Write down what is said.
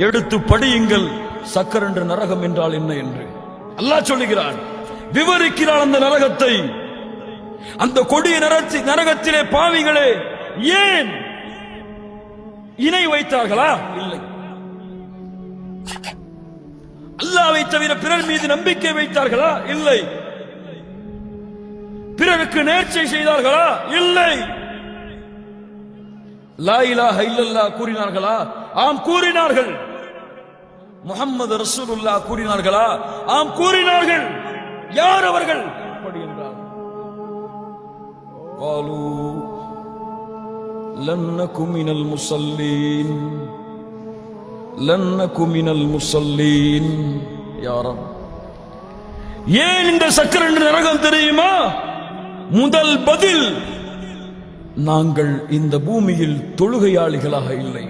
எடுத்து படியுங்கள் சக்கர் என்ற நரகம் என்றால் என்ன என்று அல்லாஹ் சொல்லுகிறான், விவரிக்கிறான் அந்த நரகத்தை. அந்த கொடிய நரகத்திலே பாவிகளே ஏன் இணை வைத்தார்களா? இல்லை. அல்லாஹ்வை தவிர பிறர் மீது நம்பிக்கை வைத்தார்களா? இல்லை. பிறருக்கு நேர்ச்சை செய்தார்களா? இல்லை. லா இலாஹ இல்லல்லாஹ் கூறினார்களா? ஆம் கூறினார்கள். முஹம்மது ரசூலுல்லாஹ் கூறினார்களா? ஆம் கூறினார்கள். யார் அவர்கள்? அப்படி என்றால் قالوا لن نكن من المصلين لن نكن من المصلين. يا رب, ஏன் இந்த சக்கர நரகம் தெரியுமா? முதல் பதில், நாங்கள் இந்த பூமியில் தொழுகையாளிகளாக இல்லை.